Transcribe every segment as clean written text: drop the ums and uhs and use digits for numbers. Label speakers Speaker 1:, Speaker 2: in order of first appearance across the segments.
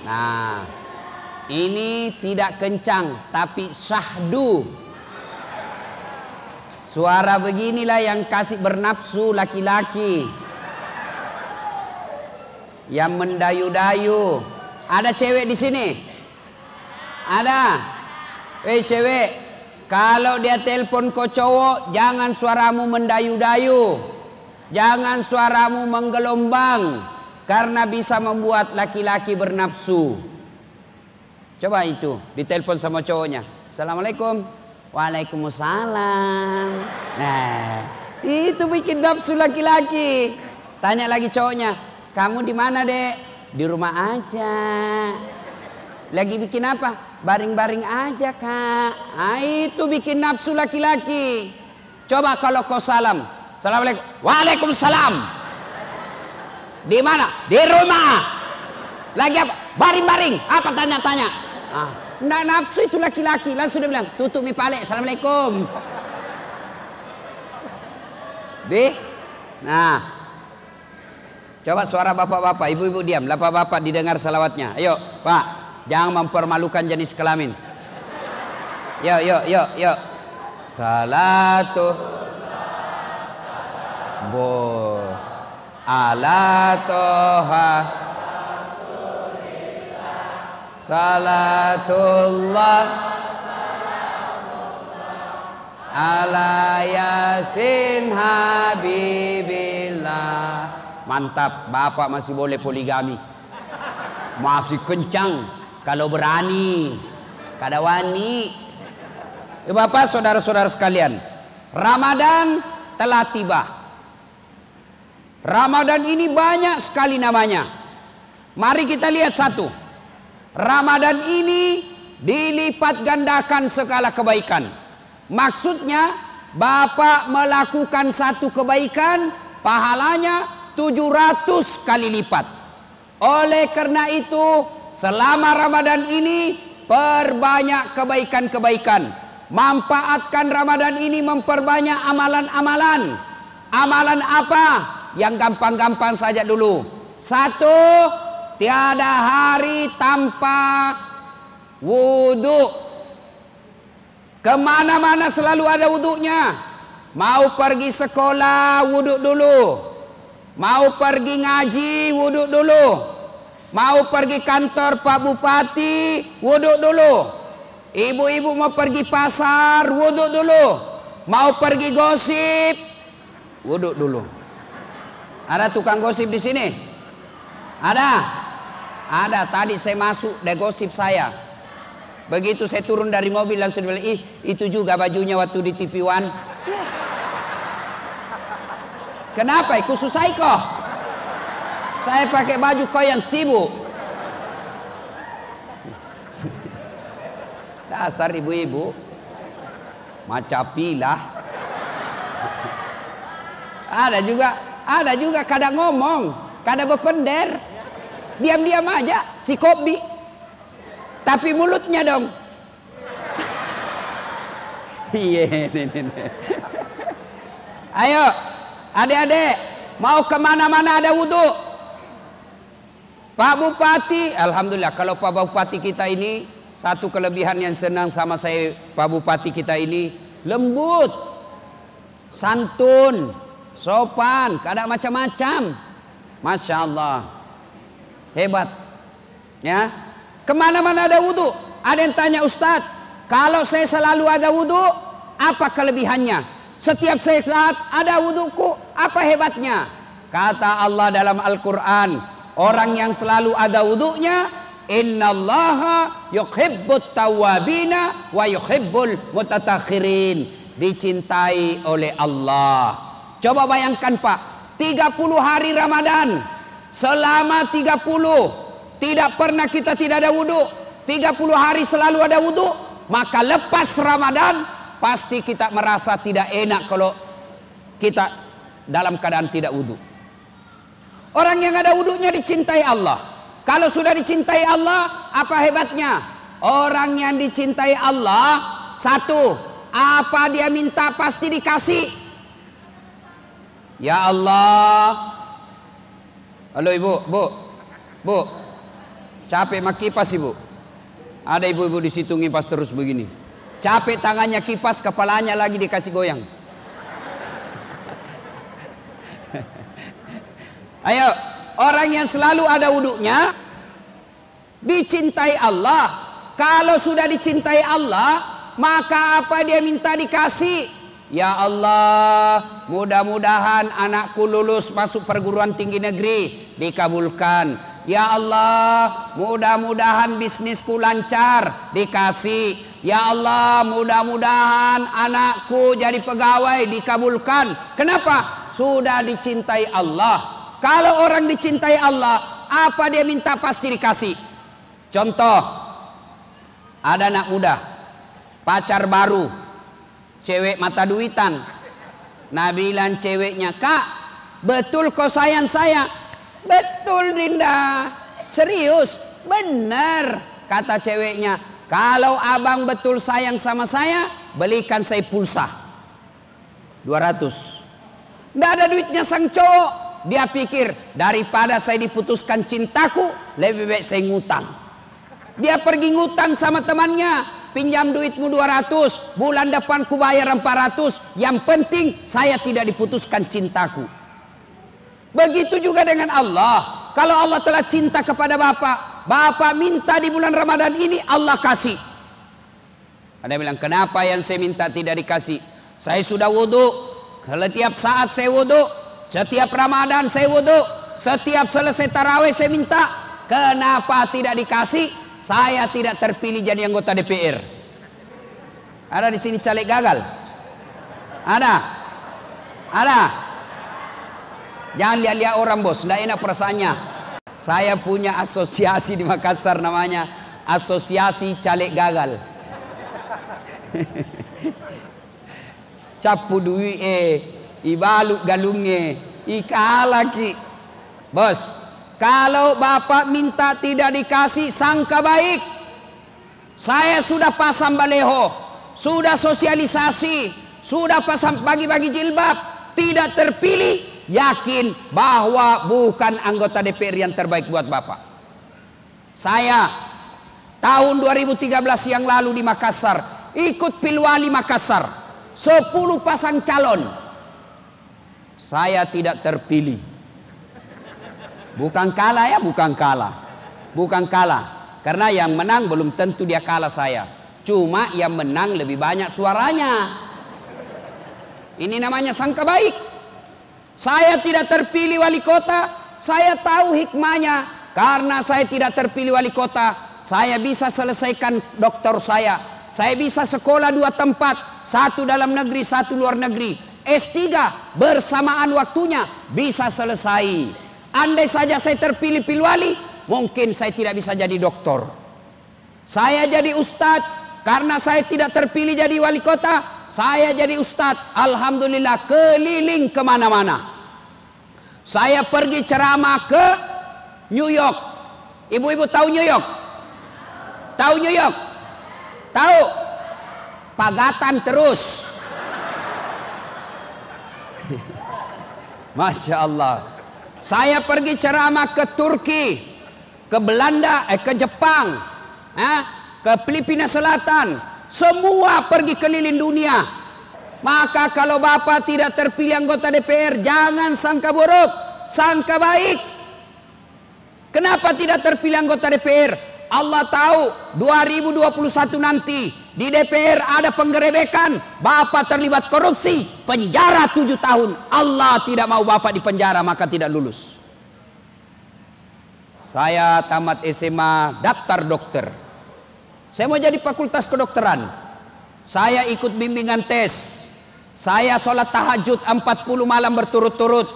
Speaker 1: Nah, ini tidak kencang tapi syahdu. Suara beginilah yang kasih bernafsu laki-laki, yang mendayu-dayu. Ada cewek di sini? Ada? Cewek, kalau dia telepon ke cowok, jangan suaramu mendayu-dayu, jangan suaramu menggelombang, karena bisa membuat laki-laki bernafsu. Coba itu ditelepon sama cowoknya, Assalamualaikum. Waalaikumsalam. Nah, itu bikin nafsu laki-laki. Tanya lagi cowoknya, kamu di mana, Dek? Di rumah aja. Lagi bikin apa? Baring-baring aja, Kak. Nah, itu bikin nafsu laki-laki. Coba kalau kau salam, Assalamualaikum. Waalaikumsalam. Di mana? Di rumah. Lagi apa? Baring-baring. Apa tanya-tanya? Nggak nafsu itu laki-laki. Langsung dia bilang, tutup mi pale. Assalamualaikum. Nah, coba suara bapak-bapak, ibu-ibu diam. Bapak-bapak didengar salawatnya. Ayo, Pak. Jangan mempermalukan jenis kelamin. Yuk. Salatu ala toha salatullah ala yasin habibillah. Mantap, bapak masih boleh poligami, masih kencang kalau berani, kada wani. Bapak, saudara-saudara sekalian, Ramadan telah tiba. Ramadan ini banyak sekali namanya. Mari kita lihat satu. Ramadan ini dilipat gandakan segala kebaikan. Maksudnya, Bapak melakukan satu kebaikan, pahalanya 700 kali lipat. Oleh karena itu, selama Ramadan ini perbanyak kebaikan-kebaikan. Manfaatkan Ramadan ini memperbanyak amalan-amalan. Amalan apa? Yang gampang-gampang saja dulu. Satu, tiada hari tanpa wudhu. Kemana-mana selalu ada wudhunya. Mau pergi sekolah, wudhu dulu. Mau pergi ngaji, wudhu dulu. Mau pergi kantor Pak Bupati, wudhu dulu. Ibu-ibu mau pergi pasar, wudhu dulu. Mau pergi gosip, wudhu dulu. Ada tukang gosip di sini? Ada? Ada. Tadi saya masuk, ada gosip saya. Begitu saya turun dari mobil langsung bilang, itu juga bajunya waktu di TV One. Kenapa? Khusus saya kok. Saya pakai baju kau yang sibuk. Dasar ibu-ibu macapilah. Ada juga kadang ngomong, kadang berpender, diam-diam aja si Kobi, tapi mulutnya dong. Iya, ayo adik-adik, mau kemana-mana ada wudhu. Pak Bupati, alhamdulillah kalau Pak Bupati kita ini satu kelebihan yang senang sama saya, Pak Bupati kita ini lembut, santun, sopan, kada macam-macam. Masya Allah, hebat. Ya, kemana-mana ada wudhu. Ada yang tanya, Ustadz, kalau saya selalu ada wudhu, apa kelebihannya? Setiap saat ada wudhuku, apa hebatnya? Kata Allah dalam Al-Quran, orang yang selalu ada wudhunya, innallaha yuhibbut tawwabina wa yuhibbul mutattakhirin. Dicintai oleh Allah. Coba bayangkan Pak, 30 hari Ramadan, selama 30 tidak pernah kita tidak ada wudhu, 30 hari selalu ada wudhu. Maka lepas Ramadan pasti kita merasa tidak enak kalau kita dalam keadaan tidak wudhu. Orang yang ada wudhunya dicintai Allah. Kalau sudah dicintai Allah, apa hebatnya? Orang yang dicintai Allah, satu, apa dia minta pasti dikasih. Ya Allah. Halo ibu, bu. Capek mak kipas ibu. Ada ibu-ibu di situ ngipas terus begini. Capek tangannya kipas, kepalanya lagi dikasih goyang. Ayo, orang yang selalu ada wudunya dicintai Allah. Kalau sudah dicintai Allah, maka apa dia minta dikasih? Ya Allah, mudah-mudahan anakku lulus masuk perguruan tinggi negeri, dikabulkan. Ya Allah, mudah-mudahan bisnisku lancar, dikasih. Ya Allah, mudah-mudahan anakku jadi pegawai, dikabulkan. Kenapa? Sudah dicintai Allah. Kalau orang dicintai Allah, apa dia minta pasti dikasih. Contoh, ada anak muda, pacar baru, cewek mata duitan. Nah bilang ceweknya, "Kak, betul kau sayang saya?" "Betul Dinda." "Serius?" "Benar." Kata ceweknya, "Kalau abang betul sayang sama saya, belikan saya pulsa 200. Nggak ada duitnya sang cowok. Dia pikir, daripada saya diputuskan cintaku, lebih baik saya ngutang. Dia pergi ngutang sama temannya, "Pinjam duitmu 200, bulan depan ku bayar 400. Yang penting saya tidak diputuskan cintaku." Begitu juga dengan Allah. Kalau Allah telah cinta kepada bapak, bapak minta di bulan Ramadan ini, Allah kasih. Ada yang bilang, "Kenapa yang saya minta tidak dikasih? Saya sudah wudhu, setiap saat saya wudhu, setiap Ramadan saya wudhu, setiap selesai tarawih saya minta. Kenapa tidak dikasih? Saya tidak terpilih jadi anggota DPR." Ada di sini caleg gagal? Ada? Ada? Jangan lihat-lihat orang bos, tidak enak perasaannya. Saya punya asosiasi di Makassar, namanya Asosiasi Caleg Gagal. Capu duit ibaluk galungnya ikalaki. Bos, kalau bapak minta tidak dikasih, sangka baik. Saya sudah pasang baleho, sudah sosialisasi, sudah pasang bagi-bagi jilbab, tidak terpilih. Yakin bahwa bukan anggota DPR yang terbaik buat bapak. Saya tahun 2013 yang lalu di Makassar ikut Pilwali Makassar, 10 pasang calon. Saya tidak terpilih. Bukan kalah ya, bukan kalah. Bukan kalah. Karena yang menang belum tentu dia kalah saya. Cuma yang menang lebih banyak suaranya. Ini namanya sangka baik. Saya tidak terpilih wali kota, saya tahu hikmahnya. Karena saya tidak terpilih wali kota, saya bisa selesaikan doktor saya. Saya bisa sekolah 2 tempat, 1 dalam negeri, 1 luar negeri. S3 bersamaan waktunya bisa selesai. Andai saja saya terpilih pilwali, mungkin saya tidak bisa jadi doktor. Saya jadi ustadz, karena saya tidak terpilih jadi wali kota, saya jadi ustadz. Alhamdulillah, keliling kemana-mana. Saya pergi ceramah ke New York. Ibu-ibu tahu New York? Tahu New York? Tahu? Pagatan terus. Masya Allah. Saya pergi ceramah ke Turki, ke Belanda, ke Jepang, ke Filipina Selatan. Semua pergi keliling dunia. Maka kalau bapak tidak terpilih anggota DPR, jangan sangka buruk, sangka baik. Kenapa tidak terpilih anggota DPR? Allah tahu 2021 nanti di DPR ada penggerebekan, bapak terlibat korupsi, penjara 7 tahun. Allah tidak mau bapak di penjara, maka tidak lulus. Saya tamat SMA, daftar dokter. Saya mau jadi fakultas kedokteran. Saya ikut bimbingan tes. Saya sholat tahajud 40 malam berturut-turut.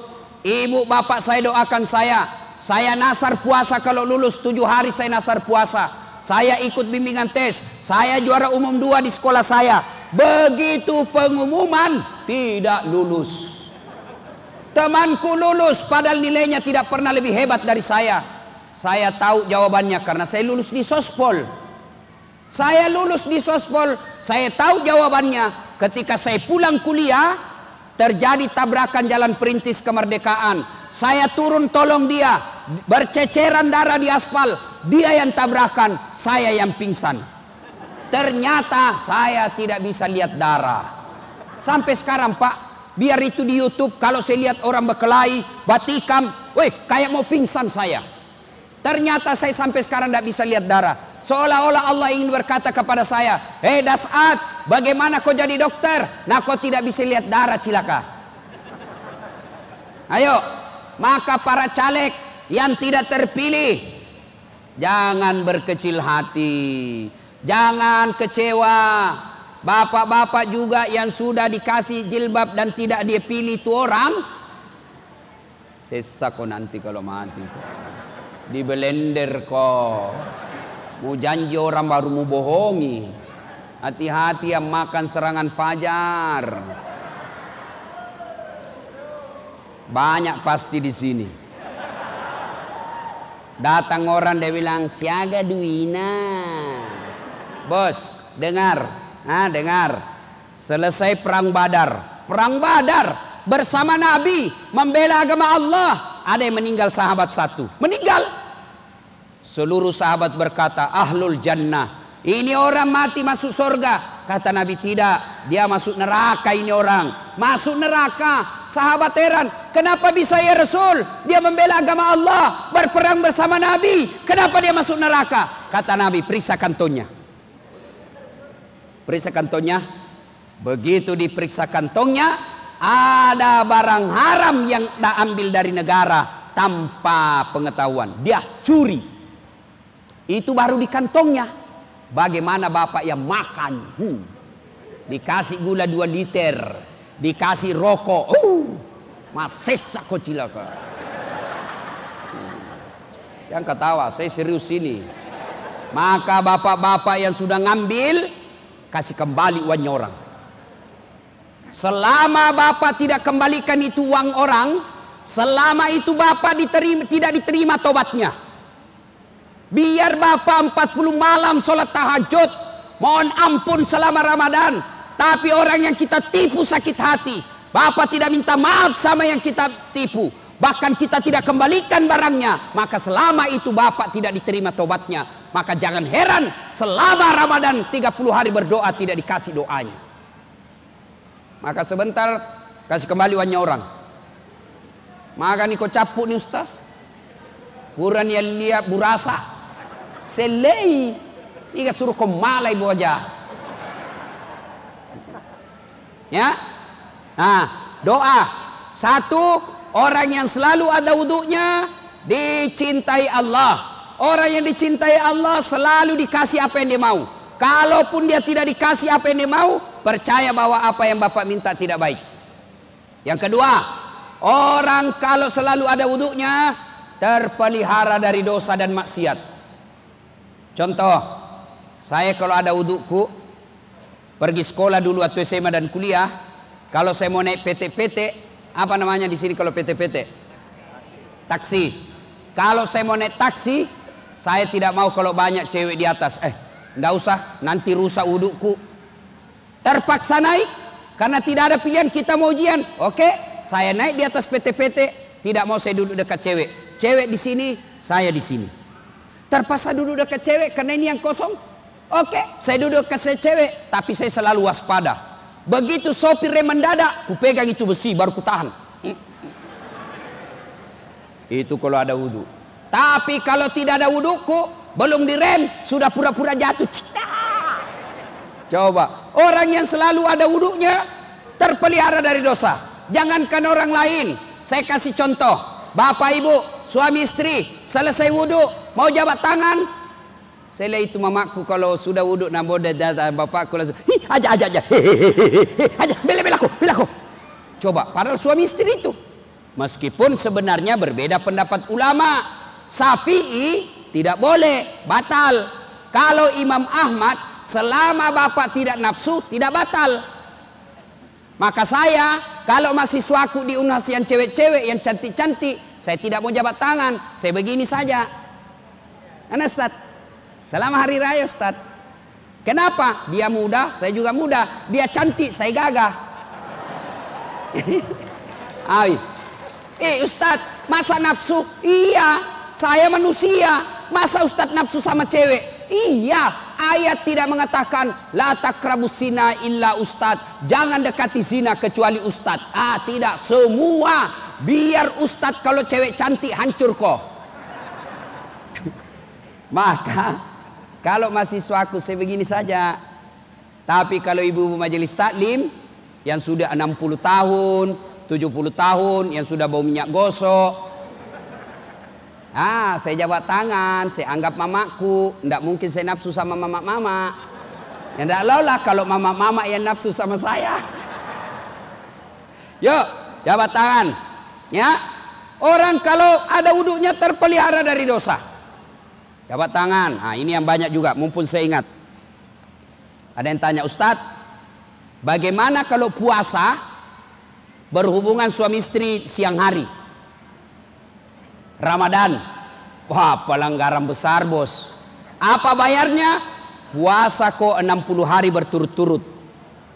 Speaker 1: Ibu bapak saya doakan saya. Saya nasar puasa, kalau lulus 7 hari saya nasar puasa. Saya ikut bimbingan tes. Saya juara umum 2 di sekolah saya. Begitu pengumuman, tidak lulus. Temanku lulus, padahal nilainya tidak pernah lebih hebat dari saya. Saya tahu jawabannya karena saya lulus di Sospol. Saya lulus di Sospol, saya tahu jawabannya. Ketika saya pulang kuliah, terjadi tabrakan jalan perintis kemerdekaan. Saya turun tolong dia. berceceran darah di aspal. Dia yang tabrakan, saya yang pingsan. Ternyata saya tidak bisa lihat darah. Sampai sekarang Pak, biar itu di YouTube, kalau saya lihat orang berkelahi, batikam, weh kayak mau pingsan saya. Ternyata saya sampai sekarang tidak bisa lihat darah. Seolah-olah Allah ingin berkata kepada saya, hei Das'ad, bagaimana kau jadi dokter? Nah kau tidak bisa lihat darah, cilaka. Ayo, maka para caleg yang tidak terpilih, jangan berkecil hati, jangan kecewa. Bapak-bapak juga yang sudah dikasih jilbab dan tidak dia pilih itu orang, sesak kok nanti kalau mati. Di blender kok. Mau janji orang baru mau bohongi. Hati-hati yang makan serangan fajar. Banyak pasti di sini. Datang orang dia bilang siaga duina. Bos, dengar. Dengar. Selesai perang Badar. Perang Badar bersama Nabi membela agama Allah. Ada yang meninggal sahabat satu. Meninggal. Seluruh sahabat berkata, ahlul jannah. Ini orang mati masuk surga. Kata Nabi, tidak. Dia masuk neraka ini orang. Masuk neraka. Sahabat heran. Kenapa bisa ya Rasul? Dia membela agama Allah. Berperang bersama Nabi. Kenapa dia masuk neraka? Kata Nabi, periksa kantongnya. Periksa kantongnya. Begitu diperiksa kantongnya, ada barang haram yang dia ambil dari negara tanpa pengetahuan. Dia curi. Itu baru di kantongnya. Bagaimana bapak yang makan? Dikasih gula 2 liter. Dikasih rokok. Masih kok cilaka. Yang ketawa, saya serius ini. Maka bapak-bapak yang sudah ngambil, kasih kembali uangnya orang. Selama bapak tidak kembalikan itu uang orang, selama itu bapak tidak diterima tobatnya. Biar bapak 40 malam sholat tahajud, mohon ampun selama Ramadan, tapi orang yang kita tipu sakit hati, bapak tidak minta maaf sama yang kita tipu, bahkan kita tidak kembalikan barangnya, maka selama itu bapak tidak diterima tobatnya. Maka jangan heran selama Ramadan 30 hari berdoa tidak dikasih doanya. Maka sebentar kasih kembali uangnya orang. Maka nih kau capuk nih Ustaz, kurang yang lihat burasa selei, ini suruh kau malai bu aja. Ya, nah doa. Satu, orang yang selalu ada wudhunya dicintai Allah. Orang yang dicintai Allah selalu dikasih apa yang dia mau. Kalaupun dia tidak dikasih apa yang dia mau, percaya bahwa apa yang bapak minta tidak baik. Yang kedua, orang kalau selalu ada wudhunya terpelihara dari dosa dan maksiat. Contoh, saya kalau ada wudhuku, pergi sekolah dulu atau SMA dan kuliah, kalau saya mau naik PT-PT, apa namanya di sini kalau PT-PT? Taksi. Kalau saya mau naik taksi, saya tidak mau kalau banyak cewek di atas. Enggak usah, nanti rusak wudhuku. Terpaksa naik, karena tidak ada pilihan, kita mau ujian. Oke, saya naik di atas PT-PT, tidak mau saya duduk dekat cewek. Cewek di sini, saya di sini. Terpaksa duduk dekat cewek karena ini yang kosong. Oke, saya duduk ke cewek, tapi saya selalu waspada. Begitu sopir rem mendadak, ku pegang itu besi baru ku tahan. Itu kalau ada wudhu. Tapi kalau tidak ada wudhuku, belum direm, sudah pura-pura jatuh. Coba, orang yang selalu ada wudhunya terpelihara dari dosa. Jangankan orang lain, saya kasih contoh. Bapak ibu, suami istri, selesai wudhu, mau jabat tangan. Saya itu mamaku kalau sudah wudhu nambah dada bapakku langsung, aja, aja, belaku. Coba, padahal suami istri itu. Meskipun sebenarnya berbeda pendapat ulama. Syafi'i tidak boleh, batal. Kalau Imam Ahmad, selama bapak tidak nafsu, tidak batal. Maka saya, kalau mahasiswaku di UNHAS yang cewek-cewek, yang cantik-cantik, saya tidak mau jabat tangan, saya begini saja. Karena Ustaz, selama hari raya Ustaz. Kenapa? Dia muda, saya juga muda. Dia cantik, saya gagah. Ustaz, masa nafsu? Iya, saya manusia. Masa Ustadz nafsu sama cewek? Iya, ayat tidak mengatakan la taqrabus zina illa Ustadz. Jangan dekati zina kecuali Ustadz. Tidak, semua. Biar Ustadz kalau cewek cantik hancur kok. Maka kalau mahasiswaku saya begini saja. Tapi kalau ibu-ibu majelis taklim yang sudah 60 tahun, 70 tahun, yang sudah bau minyak gosok, saya jabat tangan, saya anggap mamaku. Tidak mungkin saya nafsu sama mama-mama. Ya tidak lah kalau mama-mama yang nafsu sama saya. Yuk, jabat tangan. Ya, orang kalau ada wudhunya terpelihara dari dosa. Jabat tangan. Ini yang banyak juga, mumpun saya ingat. Ada yang tanya, Ustadz, bagaimana kalau puasa berhubungan suami istri siang hari? Ramadan. Wah, pelanggaran besar, bos. Apa bayarnya? Puasa kok 60 hari berturut-turut.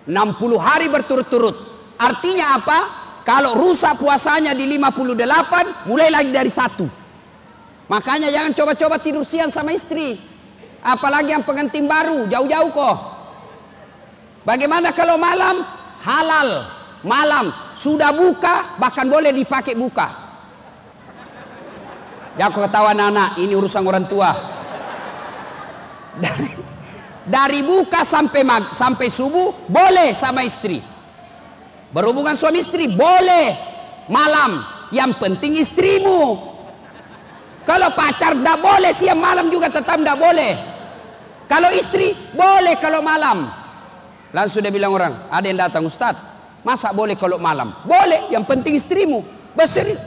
Speaker 1: 60 hari berturut-turut. Artinya apa? Kalau rusak puasanya di 58, mulai lagi dari 1. Makanya jangan coba-coba tidur siang sama istri. Apalagi yang pengantin baru, jauh-jauh kok. Bagaimana kalau malam? Halal. Malam sudah buka, bahkan boleh dipakai buka. Ya, aku ketawa anak, ini urusan orang tua. Dari buka sampai subuh boleh sama istri. Berhubungan suami istri boleh malam. Yang penting istrimu. Kalau pacar tidak boleh, siang malam juga tetap tidak boleh. Kalau istri boleh kalau malam. Langsung dia bilang orang, ada yang datang, Ustadz, masa boleh kalau malam? Boleh, yang penting istrimu.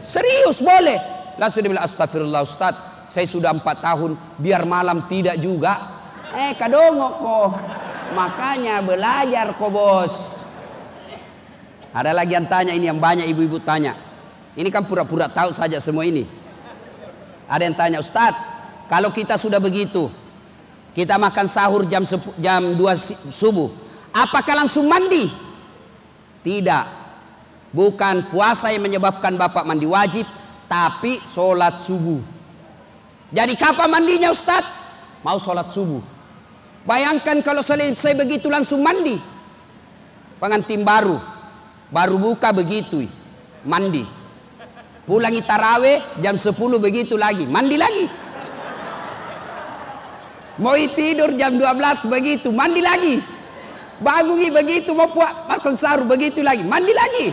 Speaker 1: Serius boleh. Langsung dia bilang, astagfirullah Ustadz, saya sudah 4 tahun, biar malam tidak juga. Kadongok kok. Makanya belajar kok, bos. Ada lagi yang tanya, ini yang banyak ibu-ibu tanya. Ini kan pura-pura tahu saja semua ini. Ada yang tanya, Ustadz, kalau kita sudah begitu, kita makan sahur jam 2 subuh, apakah langsung mandi? Tidak. Bukan puasa yang menyebabkan bapak mandi wajib, tapi sholat subuh. Jadi kapan mandinya, Ustadz? Mau sholat subuh. Bayangkan kalau selesai begitu langsung mandi. Pengantin baru buka begitu, mandi. Pulangi taraweh jam 10 begitu lagi, mandi lagi. Mau tidur jam 12 begitu, mandi lagi. Bangungi begitu, mau makan sahur begitu lagi, mandi lagi.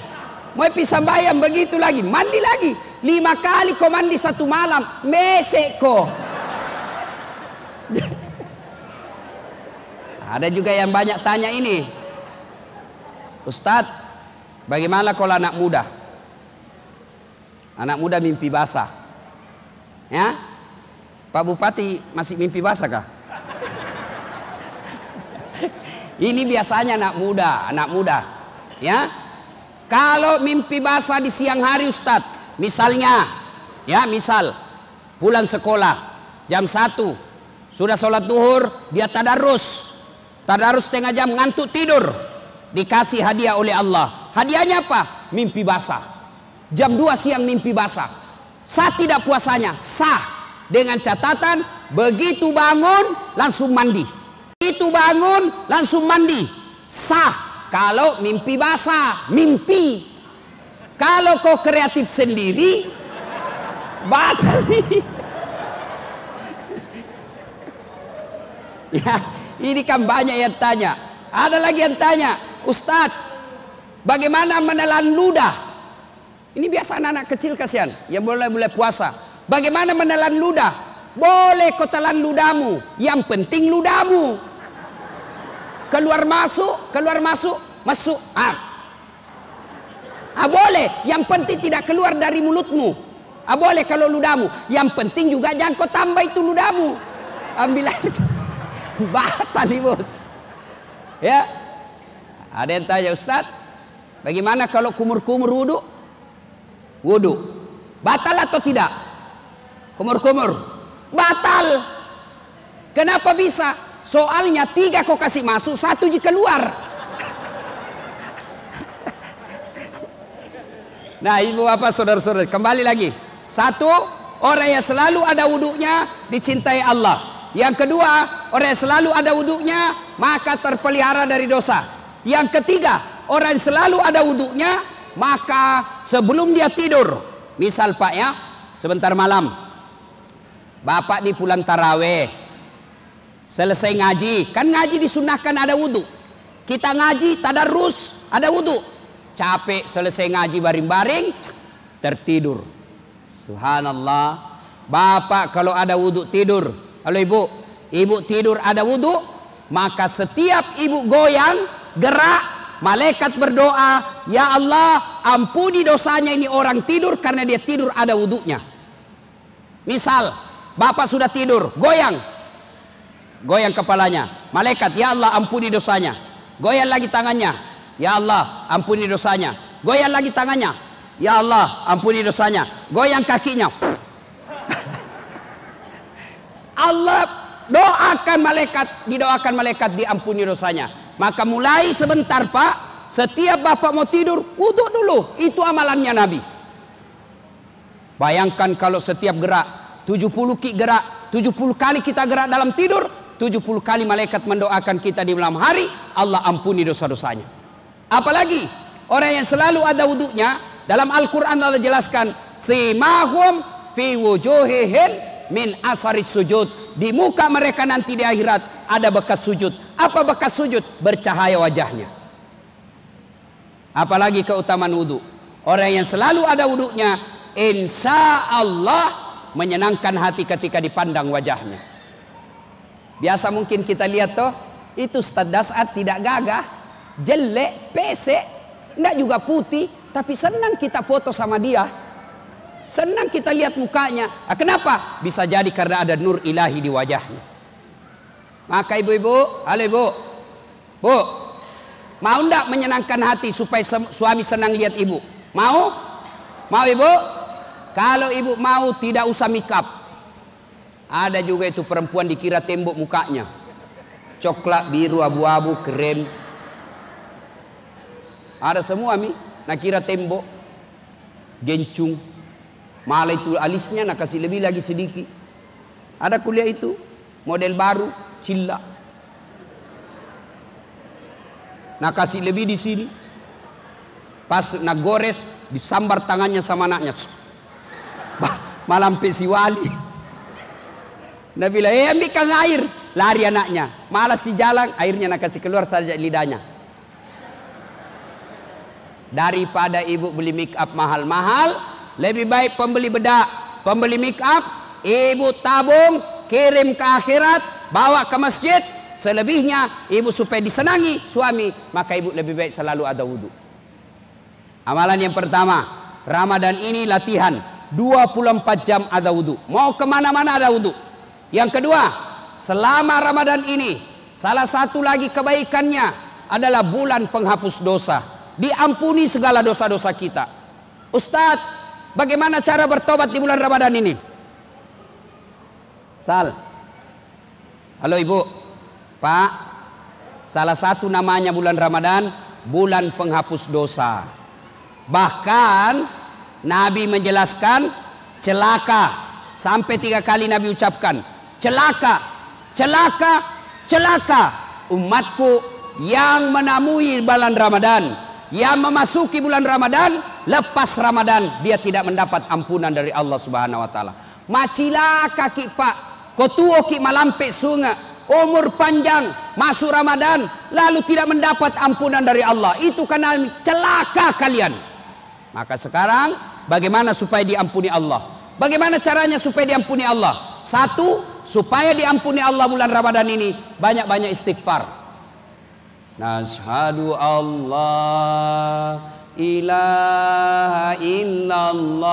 Speaker 1: Mau pisah bayam begitu lagi, mandi lagi. 5 kali kau mandi satu malam, mesek kok. Ada juga yang banyak tanya ini, Ustadz, bagaimana kalau anak muda? Anak muda mimpi basah. Ya? Pak Bupati masih mimpi basah kah? Ini biasanya anak muda. Ya? Kalau mimpi basah di siang hari, Ustadz, misalnya, ya misal pulang sekolah jam 1, sudah sholat duhur, dia tadarus setengah jam, ngantuk tidur, dikasih hadiah oleh Allah. Hadiahnya apa? Mimpi basah. Jam 2 siang mimpi basah. Sah tidak puasanya? Sah. Dengan catatan, begitu bangun langsung mandi. Begitu bangun langsung mandi. Sah. Kalau mimpi basah, mimpi. Kalau kau kreatif sendiri, batal. Ya, ini kan banyak yang tanya. Ada lagi yang tanya, Ustadz, bagaimana menelan ludah? Ini biasa anak-anak kecil kasihan yang boleh puasa. Bagaimana menelan ludah? Boleh kau telan ludahmu, yang penting ludahmu. Keluar masuk. Boleh, yang penting tidak keluar dari mulutmu. Boleh kalau ludahmu, yang penting juga jangan kau tambah itu ludahmu. Ambil air. Batal nih, bos. Ya. Ada yang tanya, Ustadz, bagaimana kalau kumur-kumur wudhu? Batal atau tidak? Kumur-kumur batal. Kenapa bisa? Soalnya 3 kau kasih masuk, 1 jika keluar. Nah, ibu bapak saudara-saudara, kembali lagi. 1, orang yang selalu ada wudunya dicintai Allah. Yang kedua, orang yang selalu ada wudunya maka terpelihara dari dosa. Yang ketiga, orang yang selalu ada wudunya maka sebelum dia tidur, misal Pak ya, sebentar malam Bapak di pulang taraweh, selesai ngaji, kan ngaji disunahkan ada wudu. Kita ngaji tadarus ada wudu. Capek selesai ngaji baring-baring tertidur. Subhanallah. Bapak kalau ada wudu tidur. Kalau ibu tidur ada wudu, maka setiap ibu goyang, gerak, malaikat berdoa, ya Allah ampuni dosanya ini orang tidur karena dia tidur ada wudunya. Misal bapak sudah tidur, goyang kepalanya, malaikat ya Allah ampuni dosanya. Goyang lagi tangannya, ya Allah ampuni dosanya. Goyang lagi tangannya, ya Allah ampuni dosanya. Goyang kakinya, Allah doakan malaikat, didoakan malaikat diampuni dosanya. Maka mulai sebentar Pak, setiap bapak mau tidur wudu dulu. Itu amalannya Nabi. Bayangkan kalau setiap gerak 70 gerak, 70 kali kita gerak dalam tidur, 70 kali malaikat mendoakan kita di malam hari, Allah ampuni dosa-dosanya. Apalagi orang yang selalu ada wudunya, dalam Al-Quran Allah jelaskan, simahum fi wujuhihim min asaris sujud. Di muka mereka nanti di akhirat ada bekas sujud. Apa bekas sujud? Bercahaya wajahnya. Apalagi keutamaan wudu. Orang yang selalu ada wudunya, insya Allah menyenangkan hati ketika dipandang wajahnya. Biasa mungkin kita lihat toh, itu Ustaz Das'ad tidak gagah, jelek, pesek, enggak juga putih, tapi senang kita foto sama dia. Senang kita lihat mukanya. Kenapa? Bisa jadi karena ada nur ilahi di wajahnya. Maka ibu-ibu, halo ibu, bu, mau ndak menyenangkan hati supaya suami senang lihat ibu? Mau? Mau ibu? Kalau ibu mau tidak usah make up. Ada juga itu perempuan dikira tembok mukanya, coklat, biru, abu-abu, krem. Ada semua nak kira tembok, gencung. Malah itu alisnya nak kasih lebih lagi sedikit. Ada kuliah itu model baru, cilla. Nak kasih lebih di sini. Pas nak gores disambar tangannya sama anaknya. Malam pesi wali. Nabi bilang, ambilkan air. Lari anaknya. Malah si jalan, airnya nak kasih keluar saja lidahnya. Daripada ibu beli make up mahal-mahal, lebih baik pembeli bedak, pembeli make up, ibu tabung, kirim ke akhirat, bawa ke masjid. Selebihnya ibu supaya disenangi suami, maka ibu lebih baik selalu ada wudu. Amalan yang pertama, Ramadan ini latihan 24 jam ada wudu. Mau kemana-mana ada wudu. Yang kedua, selama Ramadan ini salah satu lagi kebaikannya adalah bulan penghapus dosa. Diampuni segala dosa-dosa kita. Ustadz, bagaimana cara bertobat di bulan Ramadan ini? Sal. Halo ibu, Pak. Salah satu namanya bulan Ramadan, bulan penghapus dosa. Bahkan Nabi menjelaskan celaka. Sampai 3 kali Nabi ucapkan, celaka, celaka, celaka umatku yang menemui bulan Ramadan, yang memasuki bulan Ramadan, lepas Ramadan dia tidak mendapat ampunan dari Allah Subhanahu wa taala. Macila kaki Pak, kotuo ki malampe sunga, umur panjang, masuk Ramadan lalu tidak mendapat ampunan dari Allah. Itu karena celaka kalian. Maka sekarang bagaimana supaya diampuni Allah? Bagaimana caranya supaya diampuni Allah? Satu, supaya diampuni Allah bulan Ramadan ini banyak-banyak istighfar. Nashhadu Allah ilaha illallah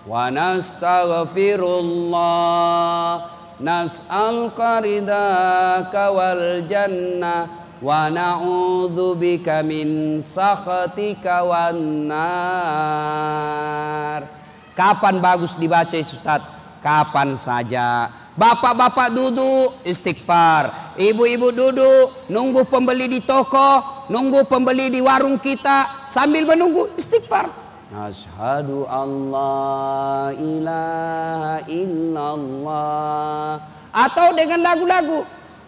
Speaker 1: wa nastaghfirullah nas'aluka ridaka wal jannah wa na'udzubika min sakhatika wan nar. Kapan bagus dibaca Ustaz? Kapan saja. Bapak-bapak duduk istighfar, ibu-ibu duduk nunggu pembeli di toko, nunggu pembeli di warung kita, sambil menunggu istighfar. Asyhadu an la illallah. Atau dengan lagu-lagu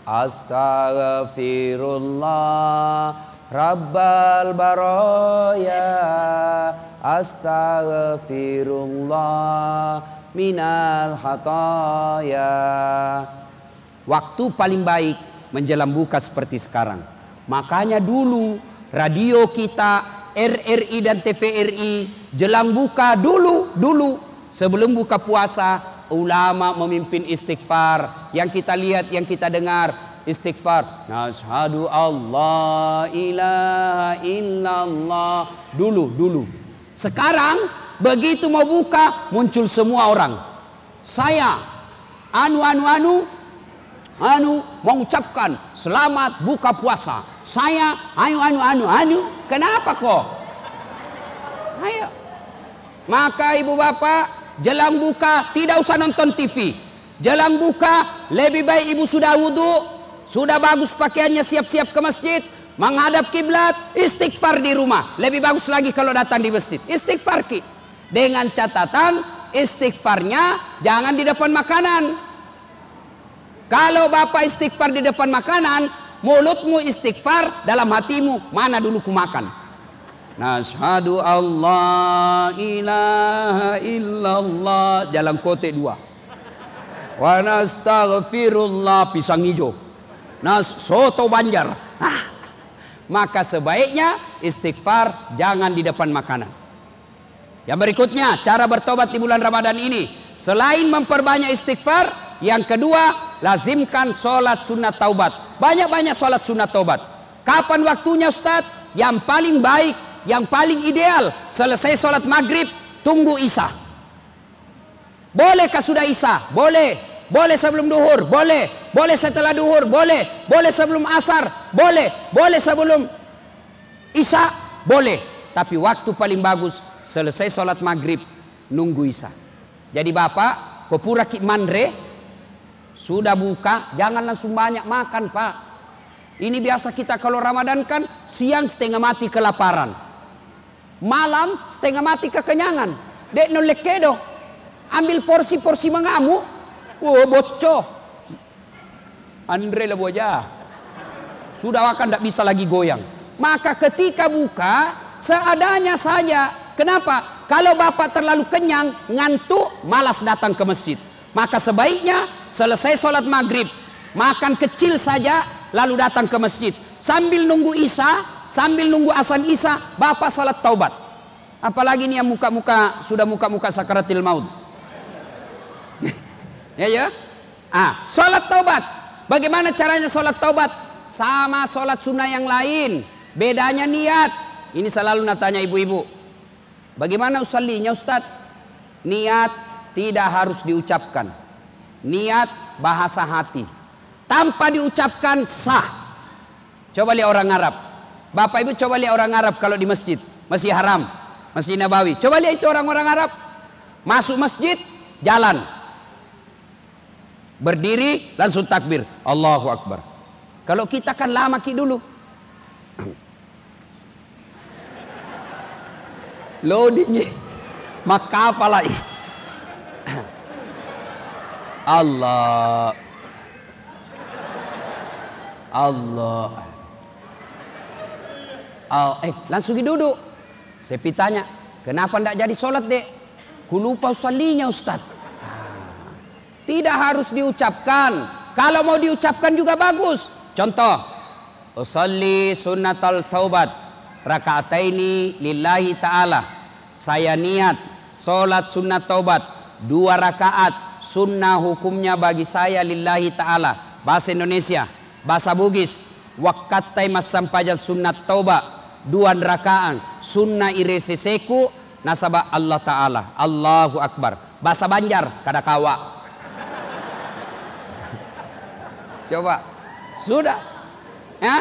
Speaker 1: astaghfirullah rabbal baraya, astaghfirullah minal hataya. Waktu paling baik menjelang buka seperti sekarang. Makanya dulu radio kita, RRI dan TVRI jelang buka dulu sebelum buka puasa, ulama memimpin istighfar. Yang kita lihat, yang kita dengar istighfar, nashhadu Allah ilaha illallah. Dulu. Sekarang begitu mau buka muncul semua orang. Saya mengucapkan selamat buka puasa. Saya kenapa kok? Ayo. Maka ibu bapak jelang buka tidak usah nonton TV. Jelang buka lebih baik ibu sudah wudhu, sudah bagus pakaiannya, siap-siap ke masjid, menghadap kiblat, istighfar di rumah. Lebih bagus lagi kalau datang di masjid. Istighfar ki. Dengan catatan istighfarnya jangan di depan makanan. Kalau bapak istighfar di depan makanan, mulutmu istighfar, dalam hatimu mana dulu ku makan. Nashhadu Allah ilaha illallah, jalan kote 2. Wa nastaghfirullah, pisang hijau. Soto Banjar. Maka sebaiknya istighfar jangan di depan makanan. Yang berikutnya, cara bertobat di bulan Ramadan ini, selain memperbanyak istighfar, yang kedua, lazimkan sholat sunat taubat. Banyak-banyak sholat sunat taubat. Kapan waktunya Ustaz? Yang paling baik, yang paling ideal, selesai sholat maghrib, tunggu isya. Bolehkah sudah isya? Boleh. Boleh sebelum duhur? Boleh. Boleh setelah duhur? Boleh. Boleh sebelum asar? Boleh. Boleh sebelum isya? Boleh. Tapi waktu paling bagus, selesai sholat maghrib, nunggu isya. Jadi bapak, kopura ki mandre, sudah buka, jangan langsung banyak makan pak. Ini biasa kita kalau Ramadan kan siang setengah mati kelaparan, malam setengah mati kekenyangan. Dek no lekedo, ambil porsi-porsi mengamuk, bocor. Andre lah boja, sudah makan tidak bisa lagi goyang. Maka ketika buka seadanya saja. Kenapa? Kalau bapak terlalu kenyang, ngantuk, malas datang ke masjid. Maka sebaiknya selesai sholat maghrib, makan kecil saja, lalu datang ke masjid. Sambil nunggu isya, sambil nunggu azan isya, bapak sholat taubat. Apalagi nih yang muka-muka, sudah muka-muka sakaratil maut. Ya. Sholat taubat. Bagaimana caranya sholat taubat? Sama sholat sunnah yang lain. Bedanya niat. Ini selalu natanya ibu-ibu. Bagaimana usallinya Ustaz? Niat tidak harus diucapkan. Niat bahasa hati. Tanpa diucapkan sah. Coba lihat orang Arab. Bapak ibu coba lihat orang Arab kalau di masjid. Masjid Haram, Masjid Nabawi. Coba lihat itu orang-orang Arab. Masuk masjid, jalan. Berdiri, langsung takbir. Allahu Akbar. Kalau kita kan lama ki dulu. Loadingnya maka apalah Allah langsung duduk. Saya tanya, kenapa tidak jadi sholat dek? Ku lupa usallinya Ustaz. Tidak harus diucapkan. Kalau mau diucapkan juga bagus. Contoh, usalli sunnatal taubat rakaataini lillahi ta'ala. Saya niat sholat sunnat taubat 2 rakaat. Sunnah hukumnya bagi saya lillahi ta'ala. Bahasa Indonesia, bahasa Bugis, wakatai masampajat sunnat taubat 2 rakaat. Sunnah ireseseku nasabah Allah ta'ala. Allahu Akbar. Bahasa Banjar, kadakawa. Coba, sudah ya?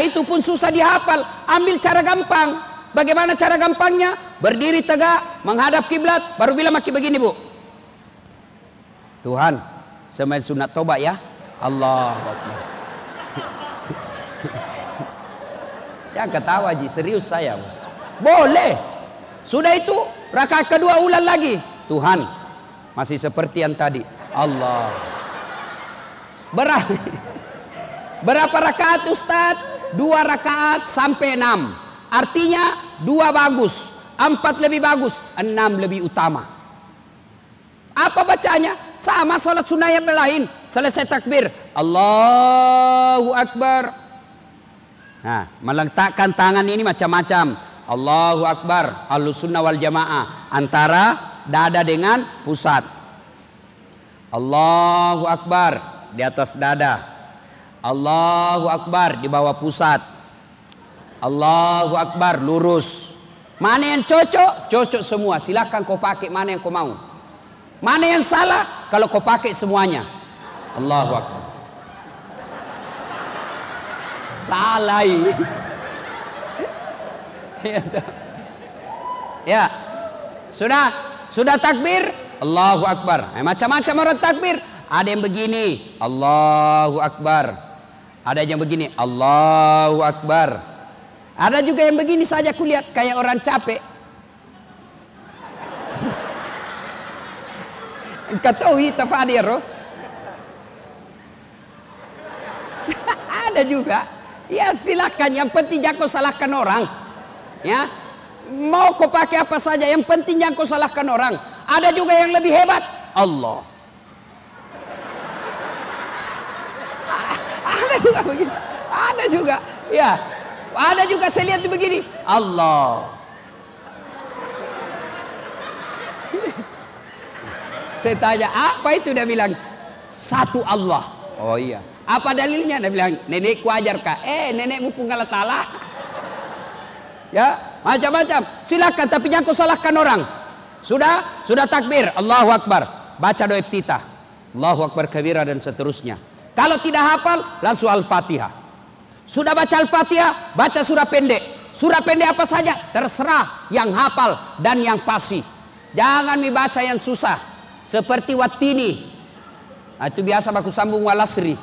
Speaker 1: Itu pun susah dihafal. Ambil cara gampang. Bagaimana cara gampangnya? Berdiri tegak, menghadap kiblat, baru bilang maki begini bu. Tuhan, semain sunat tobat ya. Allah. Ya ketawa Ji, serius saya bos. Boleh. Sudah itu rakaat kedua ulang lagi. Tuhan, Masih seperti yang tadi. Allah. Berapa rakaat Ustaz? 2 rakaat sampai 6. Artinya 2 bagus, 4 lebih bagus, 6 lebih utama. Apa bacanya? Sama salat sunnah yang lain. Selesai takbir, Allahu Akbar. Nah, meletakkan tangan ini macam-macam. Allahu Akbar, Ahlus Sunnah wal Jamaah, antara dada dengan pusat. Allahu Akbar di atas dada. Allahu Akbar di bawah pusat. Allahu Akbar lurus. Mana yang cocok? Cocok semua. Silakan kau pakai mana yang kau mau. Mana yang salah? Kalau kau pakai semuanya. Allahu Akbar. Salah. Ya. Sudah takbir? Allahu Akbar. Macam-macam orang takbir. Ada yang begini, Allahu Akbar. Ada yang begini, Allahu Akbar. Ada juga yang begini saja kulihat kayak orang capek. Ketahui tafadir. Ada juga. Ya silakan, yang penting jangan kau salahkan orang. Ya. Mau kau pakai apa saja, yang penting jangan kau salahkan orang. Ada juga yang lebih hebat, Allah. Ada juga begitu. Ada juga. Ya. Ada juga saya lihat begini, Allah. Saya tanya, apa itu? Dia bilang, satu Allah. Oh iya. Apa dalilnya? Dia bilang, nenekku ajar kak. Nenekmu pun kalah talah. Ya, macam-macam. Silakan, tapi jangan kau salahkan orang. Sudah takbir, Allahu Akbar. Baca doa iftitah, Allahu Akbar kabira dan seterusnya. Kalau tidak hafal, langsung Al-Fatihah. Sudah baca Al-Fatihah, baca surah pendek. Surah pendek apa saja, terserah yang hafal dan yang pasti. Jangan dibaca yang susah. Seperti Wattini. Nah, itu biasa baku sambung Walasri.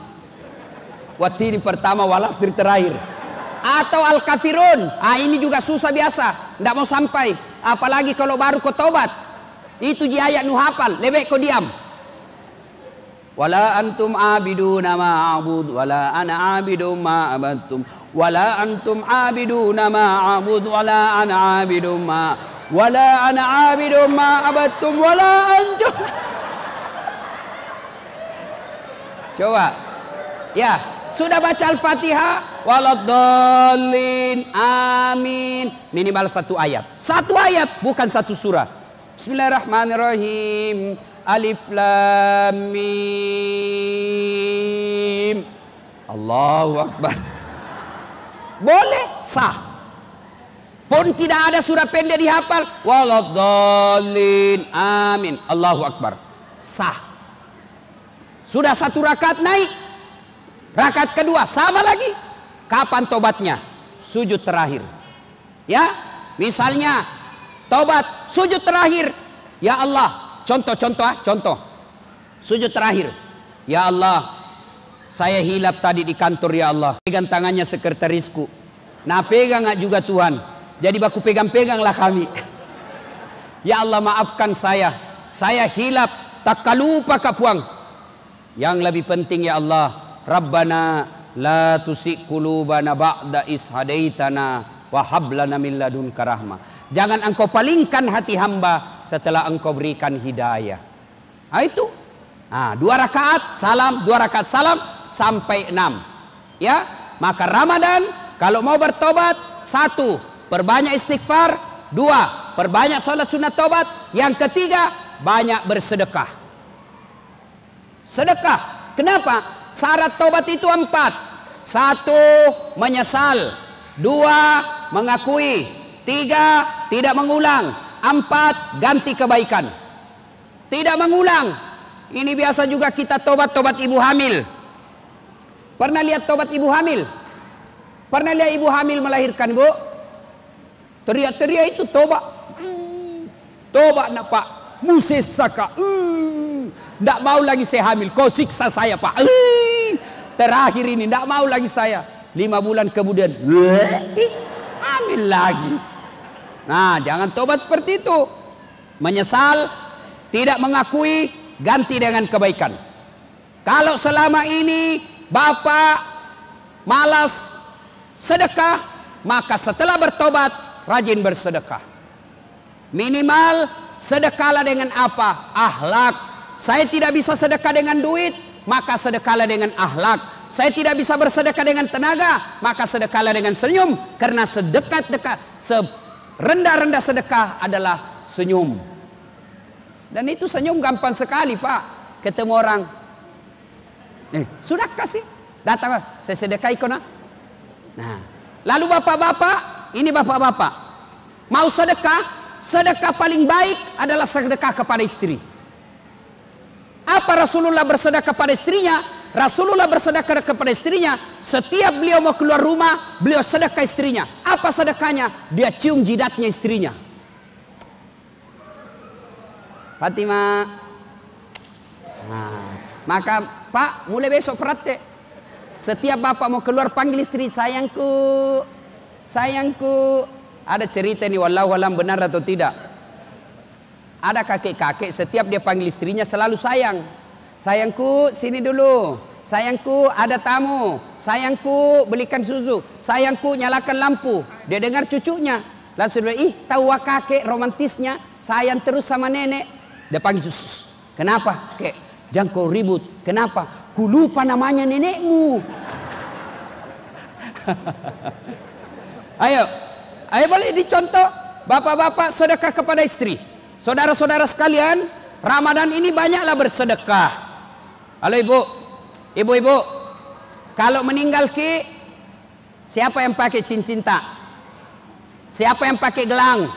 Speaker 1: Wattini pertama, Walasri terakhir. Atau Al-Kafirun. Ini juga susah biasa. Tidak mau sampai. Apalagi kalau baru kau tobat. Itu di ayat nu hafal. Lebih kau diam. Wala antum abiduna ma'abud wala ana abidum ma'abadtum wala antum abiduna ma'abud wala ana abidum wala ana abidum ma'abadtum wala antum. Coba. Ya, sudah baca Al-Fatihah, waladdallin, amin. Minimal 1 ayat. 1 ayat, bukan 1 surah. Bismillahirrahmanirrahim. Alif Lam Mim. Allahu Akbar. Boleh, sah. Pun tidak ada surah pendek dihafal, waladdallin, amin. Allahu Akbar. Sah. Sudah 1 rakaat naik. Rakaat kedua sama lagi. Kapan tobatnya? Sujud terakhir. Ya, misalnya tobat sujud terakhir. Ya Allah. Contoh. Sujud terakhir. Ya Allah, saya hilap tadi di kantor ya Allah. Pegang tangannya sekretarisku. Nah pegang gak juga Tuhan. Jadi baku pegang-peganglah kami. Ya Allah maafkan saya. Saya hilap, tak lupa kapuang. Yang lebih penting ya Allah, Rabbana la tusik qulubana ba'da is hadaitana wa hab lana min ladunka rahmah. Jangan engkau palingkan hati hamba setelah engkau berikan hidayah. Nah itu. 2 rakaat salam, 2 rakaat salam sampai 6. Ya, maka Ramadan kalau mau bertobat, 1, perbanyak istighfar, 2, perbanyak salat sunat tobat, yang ketiga, banyak bersedekah. Sedekah. Kenapa? Syarat tobat itu 4. 1, menyesal. 2, mengakui. 3, tidak mengulang. 4, ganti kebaikan. Tidak mengulang. Ini biasa juga kita tobat ibu hamil. Pernah lihat tobat ibu hamil? Pernah lihat ibu hamil melahirkan, Bu? Teriak-teriak itu tobat. Tobat nak Pak. Musesaka. Tidak mau lagi saya hamil. Kau siksa saya Pak. Terakhir ini tidak mau lagi saya. 5 bulan kemudian hamil lagi. Nah, jangan tobat seperti itu. Menyesal, tidak mengakui, ganti dengan kebaikan. Kalau selama ini Bapak malas sedekah, maka setelah bertobat rajin bersedekah. Minimal sedekahlah dengan apa? Akhlak. Saya tidak bisa sedekah dengan duit, maka sedekahlah dengan akhlak. Saya tidak bisa bersedekah dengan tenaga, maka sedekahlah dengan senyum. Karena serendah-rendah sedekah adalah senyum. Dan itu senyum gampang sekali, Pak. Ketemu orang, sudah kasih, datang, saya sedekah ikut. Nah, lalu bapak-bapak, ini bapak-bapak mau sedekah. Sedekah paling baik adalah sedekah kepada istri. Apa Rasulullah bersedekah kepada istrinya? Rasulullah bersedekah kepada istrinya. Setiap beliau mau keluar rumah, beliau sedekah istrinya. Apa sedekahnya? Dia cium jidatnya istrinya. Fatimah. Nah, maka Pak, mulai besok praktek. Setiap bapak mau keluar panggil istri, sayangku, sayangku. Ada cerita nih, wallahu alam benar atau tidak. Ada kakek-kakek setiap dia panggil istrinya selalu sayang. Sayangku, sini dulu. Sayangku, ada tamu. Sayangku, belikan susu. Sayangku, nyalakan lampu. Dia dengar cucunya. Langsung dia, tahu kakek romantisnya. Sayang terus sama nenek. Dia panggil susu. Kenapa, kek? Jangan kau ribut. Kenapa? Ku lupa namanya nenekmu. Ayo boleh dicontoh. Bapak-bapak sedekah kepada istri. Saudara-saudara sekalian, Ramadan ini banyaklah bersedekah. Halo ibu-ibu, kalau meninggal siapa yang pakai cincin tak? Siapa yang pakai gelang?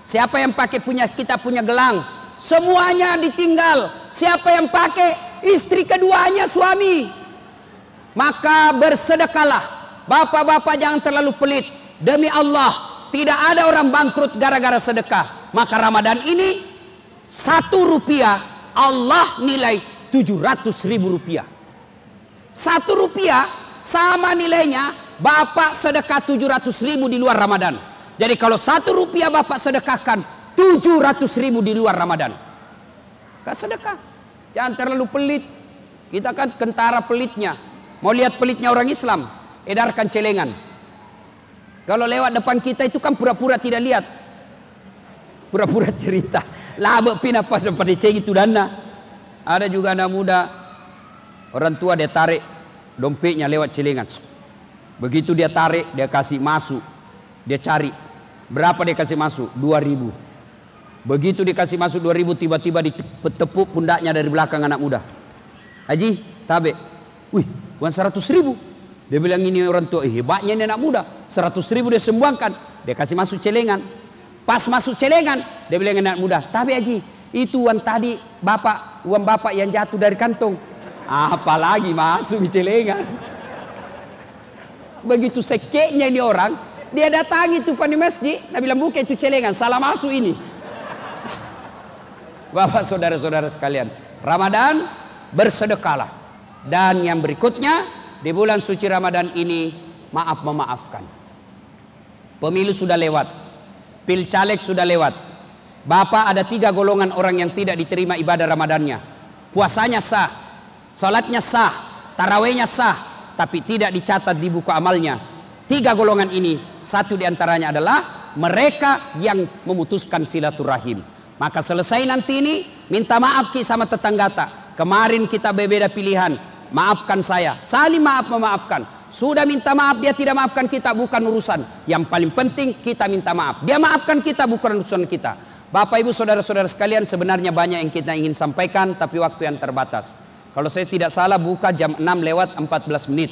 Speaker 1: Siapa yang pakai kita punya gelang? Semuanya ditinggal. Siapa yang pakai? Istri keduanya, suami. Maka bersedekahlah. Bapak-bapak jangan terlalu pelit. Demi Allah, tidak ada orang bangkrut gara-gara sedekah. Maka Ramadan ini 1 rupiah Allah nilai 700.000 rupiah. 1 rupiah sama nilainya Bapak sedekah 700.000 di luar Ramadan. Jadi kalau 1 rupiah Bapak sedekahkan 700.000 di luar Ramadan. Gak sedekah. Jangan terlalu pelit. Kita kan kentara pelitnya. Mau lihat pelitnya orang Islam, edarkan celengan. Kalau lewat depan kita itu kan pura-pura tidak lihat. Pura-pura cerita. Labak pina pas dapat diceng itu dana. Ada juga anak muda. Orang tua dia tarik dompetnya lewat celengan. Begitu dia tarik, dia kasih masuk. Dia cari. Berapa dia kasih masuk? 2.000. Begitu dikasih masuk 2.000, tiba-tiba ditepuk pundaknya dari belakang anak muda. Haji, tabe. Wih, uang 100.000. Dia bilang ini orang tua, hebatnya ini anak muda. 100.000 dia sembangkan. Dia kasih masuk celengan. Pas masuk celengan, dia bilang anak muda, tapi Haji, itu uang tadi uang bapak yang jatuh dari kantong. Apalagi masuk di celengan. Begitu sekeknya ini orang, dia datangi tuh di masjid, dia bilang buka itu celengan, salah masuk ini. Bapak saudara-saudara sekalian, Ramadan bersedekahlah. Dan yang berikutnya, di bulan suci Ramadan ini maaf memaafkan. Pemilu sudah lewat, pilcaleg sudah lewat. Bapak, ada 3 golongan orang yang tidak diterima ibadah Ramadannya. Puasanya sah, salatnya sah, tarawihnya sah, tapi tidak dicatat di buku amalnya. 3 golongan ini, satu diantaranya adalah mereka yang memutuskan silaturahim. Maka selesai nanti ini, minta maaf sama tetangga tak. Kemarin kita berbeda pilihan. Maafkan saya, saling maaf memaafkan. Sudah minta maaf, dia tidak maafkan kita, bukan urusan. Yang paling penting kita minta maaf. Dia maafkan kita, bukan urusan kita. Bapak ibu saudara-saudara sekalian, sebenarnya banyak yang kita ingin sampaikan, tapi waktu yang terbatas. Kalau saya tidak salah buka jam 6 lewat 14 menit.